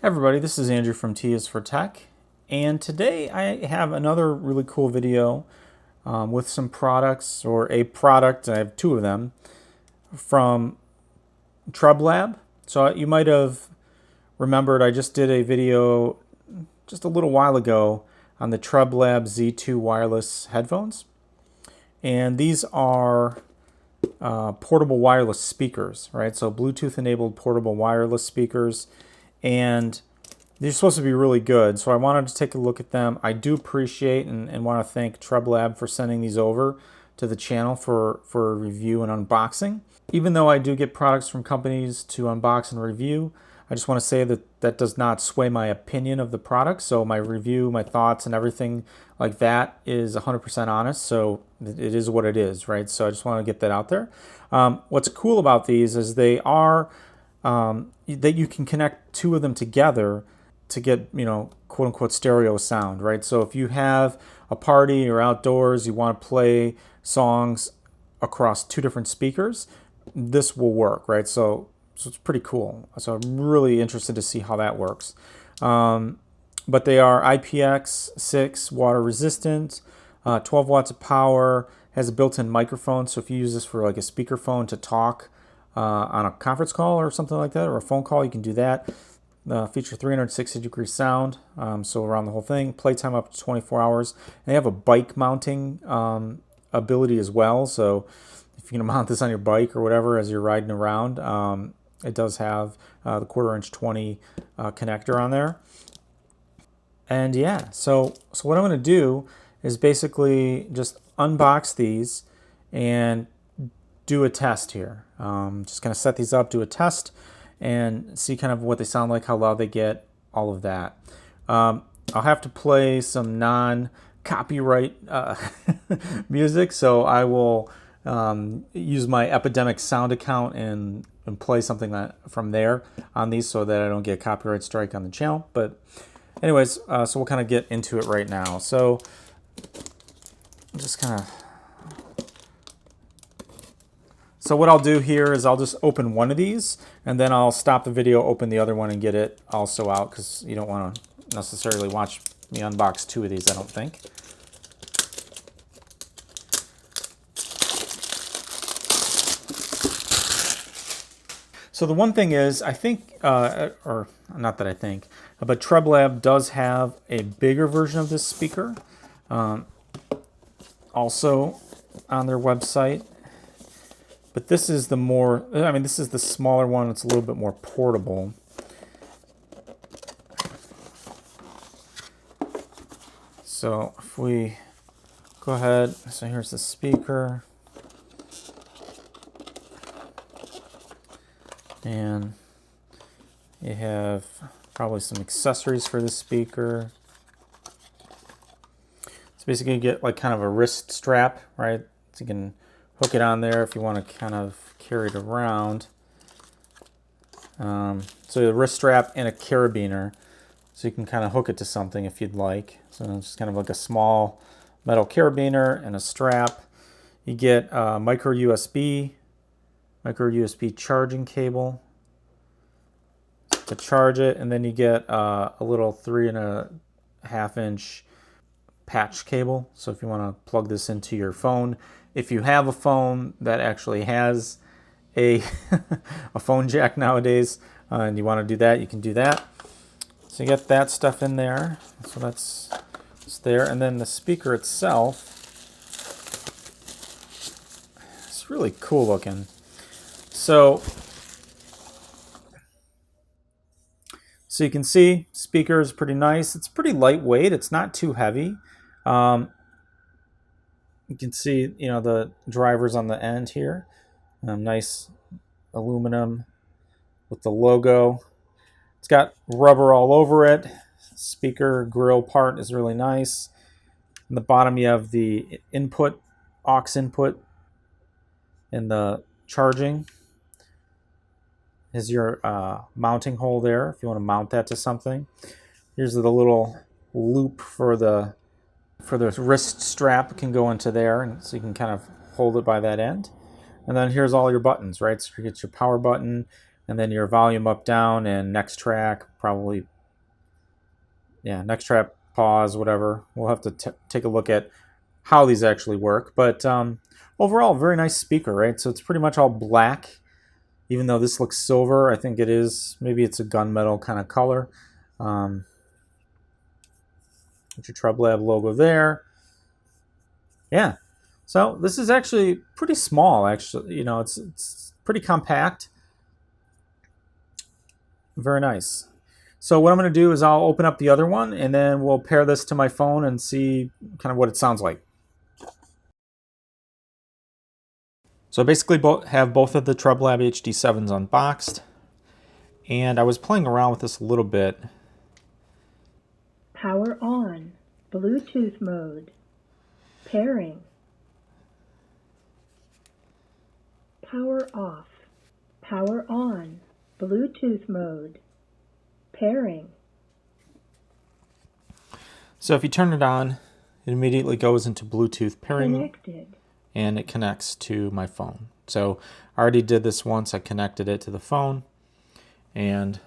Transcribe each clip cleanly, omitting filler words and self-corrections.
Everybody, this is Andrew from T is for Tech, and today I have another really cool video with some products, or a product, I have two of them, from TREBLAB. So you might have remembered I just did a video just a little while ago on the TREBLAB Z2 wireless headphones, and these are portable wireless speakers, right? So Bluetooth enabled portable wireless speakers, and they're supposed to be really good. So I wanted to take a look at them. I do appreciate and want to thank TREBLAB for sending these over to the channel for review and unboxing. Even though I do get products from companies to unbox and review, I just want to say that that does not sway my opinion of the product. So my review, my thoughts, and everything like that is 100% honest. So it is what it is, right? So I just want to get that out there. What's cool about these is they are that you can connect two of them together to get, quote unquote stereo sound, right? So if you have a party or outdoors, you want to play songs across two different speakers, this will work, right? So it's pretty cool. So I'm really interested to see how that works. But they are IPX6 water resistant, 12 watts of power, has a built-in microphone. So if you use this for like a speakerphone to talk on a conference call or something like that, or a phone call, you can do that. Feature 360-degree sound, so around the whole thing. Playtime up to 24 hours. And they have a bike mounting ability as well. So if you're going to mount this on your bike or whatever as you're riding around, it does have the 1/4" 20 connector on there. And yeah, so what I'm going to do is basically just unbox these and do a test here. Just going to set these up, do a test, and see kind of what they sound like, how loud they get, all of that. I'll have to play some non-copyright music, so I will use my Epidemic Sound account and play something from there on these so that I don't get a copyright strike on the channel. But anyways, so we'll kind of get into it right now. So just kind of... So what I'll do here is I'll just open one of these, and then I'll stop the video, open the other one, and get it also out, because you don't want to necessarily watch me unbox two of these, I don't think. So the one thing is, I think, or not that I think, but TREBLAB does have a bigger version of this speaker, also on their website. But this is the more, this is the smaller one. It's a little bit more portable. So if we go ahead, so here's the speaker. And you have probably some accessories for the speaker. So basically you get like kind of a wrist strap, right? So you can hook it on there if you want to kind of carry it around. So a wrist strap and a carabiner, so you can kind of hook it to something if you'd like. So it's just kind of like a small metal carabiner and a strap. You get micro USB charging cable to charge it, and then you get a little 3.5-inch patch cable. So if you want to plug this into your phone, if you have a phone that actually has a a phone jack nowadays, and you want to do that, you can do that. So you get that stuff in there. So that's there, and then the speaker itself, it's really cool looking. So you can see speaker is pretty nice. It's pretty lightweight. It's not too heavy. You can see, the drivers on the end here. Nice aluminum with the logo. It's got rubber all over it. Speaker grill part is really nice. In the bottom you have the input, aux input, and the charging. Is your mounting hole there if you want to mount that to something. Here's the little loop for the wrist strap, can go into there, and so you can kind of hold it by that end. And then here's all your buttons, right? So you get your power button, and then your volume up, down, and next track, probably, yeah, next track, pause, whatever. We'll have to take a look at how these actually work. But overall, very nice speaker, right? So it's pretty much all black, even though this looks silver. I think it is, maybe it's a gunmetal kind of color. With your TREBLAB logo there. Yeah, so this is actually pretty small, actually. You know, it's pretty compact. Very nice. So what I'm going to do is I'll open up the other one, and then we'll pair this to my phone and see kind of what it sounds like. So I basically have both of the TREBLAB HD7s unboxed, and I was playing around with this a little bit. Power on, Bluetooth mode, pairing. Power off, power on, Bluetooth mode, pairing. So if you turn it on, it immediately goes into Bluetooth pairing. Connected. And it connects to my phone. So I already did this once. I connected it to the phone, and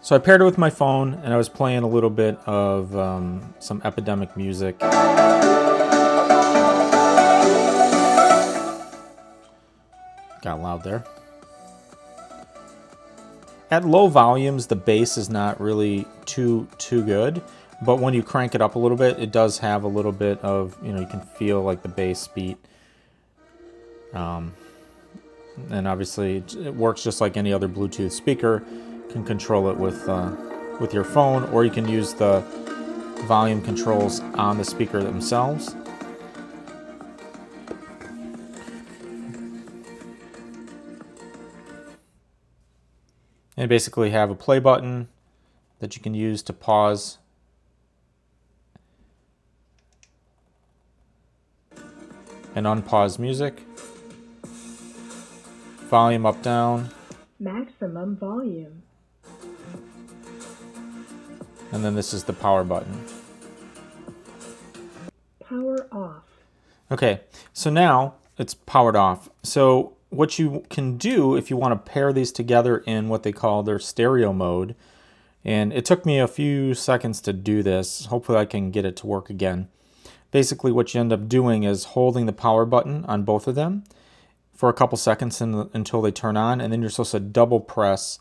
So I paired it with my phone, and I was playing a little bit of some Epidemic music. Got loud there. At low volumes, the bass is not really too good, but when you crank it up a little bit, it does have a little bit of, you know, you can feel like the bass beat. And obviously it works just like any other Bluetooth speaker. You can control it with your phone, or you can use the volume controls on the speaker themselves. And basically have a play button that you can use to pause and unpause music. Volume up, down. Maximum volume. And then this is the power button. Power off. Okay, so now it's powered off. So what you can do if you want to pair these together in what they call their stereo mode, and it took me a few seconds to do this. Hopefully I can get it to work again. Basically what you end up doing is holding the power button on both of them for a couple seconds until they turn on, and then you're supposed to double press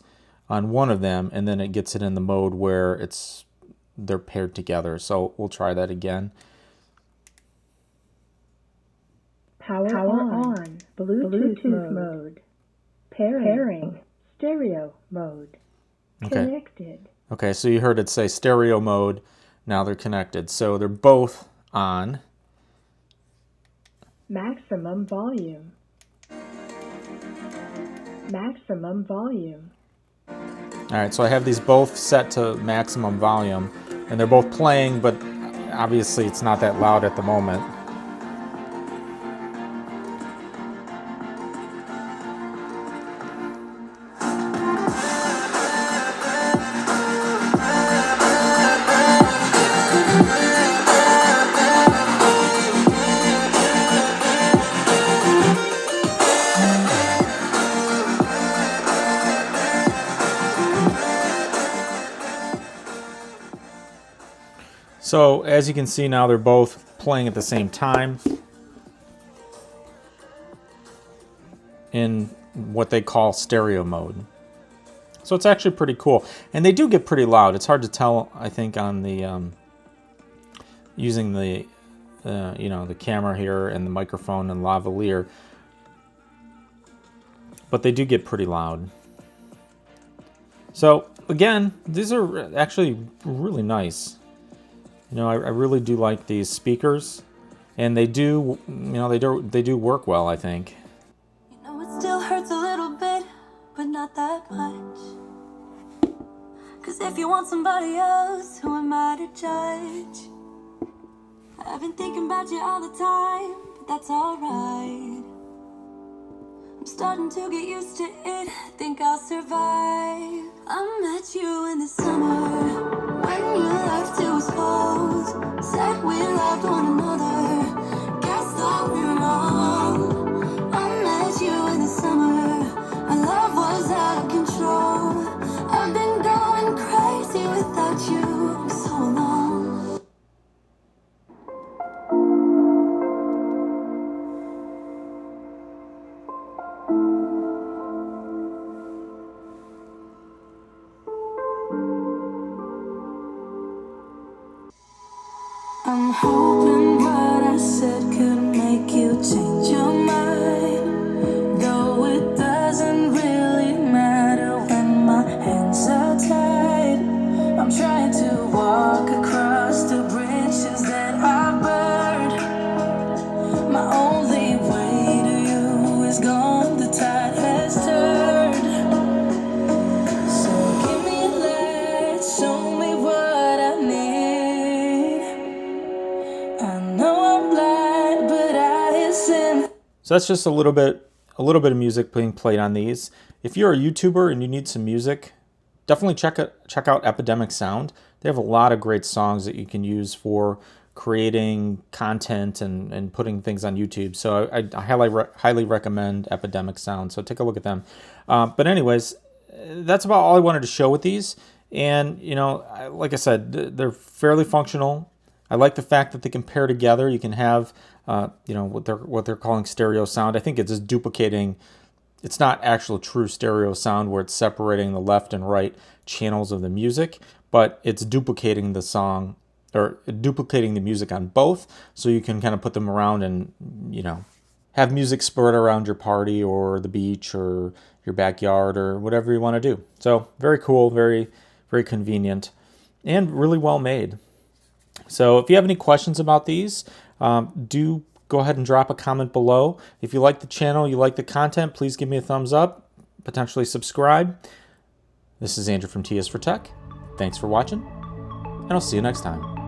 on one of them, and then it gets it in the mode where they're paired together. So we'll try that again. Power on. Bluetooth mode. Pairing. Stereo mode. Okay. Connected. Okay, so you heard it say stereo mode. Now they're connected. So they're both on. Maximum volume. Maximum volume. Alright, so I have these both set to maximum volume, and they're both playing, but obviously it's not that loud at the moment. So as you can see now, they're both playing at the same time in what they call stereo mode. So it's actually pretty cool, and they do get pretty loud. It's hard to tell, I think, on the using the you know, the camera here and the microphone and lavalier, but they do get pretty loud. So again, these are actually really nice. You know, I really do like these speakers, and they do, you know, they do work well, I think. You know, it still hurts a little bit but not that much. 'Cause if you want somebody else, who am I to judge? I've been thinking about you all the time, but that's alright. I'm starting to get used to it, think I'll survive. I met you in the summer, when your life still was closed. Said we loved one another, guess that we're wrong. I met you in the summer, our love was out of control. I've been going crazy without you for so long. I'm hoping what I said could make you change your mind, though it doesn't really matter when my hands are tied. I'm trying to walk across the bridges that I burned. My only way to you is gone, the tide has turned. So give me a light, show me what I need. I know I'm blind, but I hear sin. So that's just a little bit of music being played on these. If you're a YouTuber and you need some music, definitely check out Epidemic Sound. They have a lot of great songs that you can use for creating content and putting things on YouTube. So I highly recommend Epidemic Sound. So take a look at them. But anyways, that's about all I wanted to show with these. And you know, like I said, they're fairly functional. I like the fact that they can pair together. You can have, you know, what they're calling stereo sound. I think it's just duplicating. It's not actual true stereo sound where it's separating the left and right channels of the music, but it's duplicating the song or duplicating the music on both, so you can kind of put them around and, you know, have music spread around your party or the beach or your backyard or whatever you want to do. So very cool, very convenient, and really well made. So if you have any questions about these, do go ahead and drop a comment below. If you like the channel, you like the content, please give me a thumbs up, potentially subscribe. This is Andrew from TS for Tech. Thanks for watching, and I'll see you next time.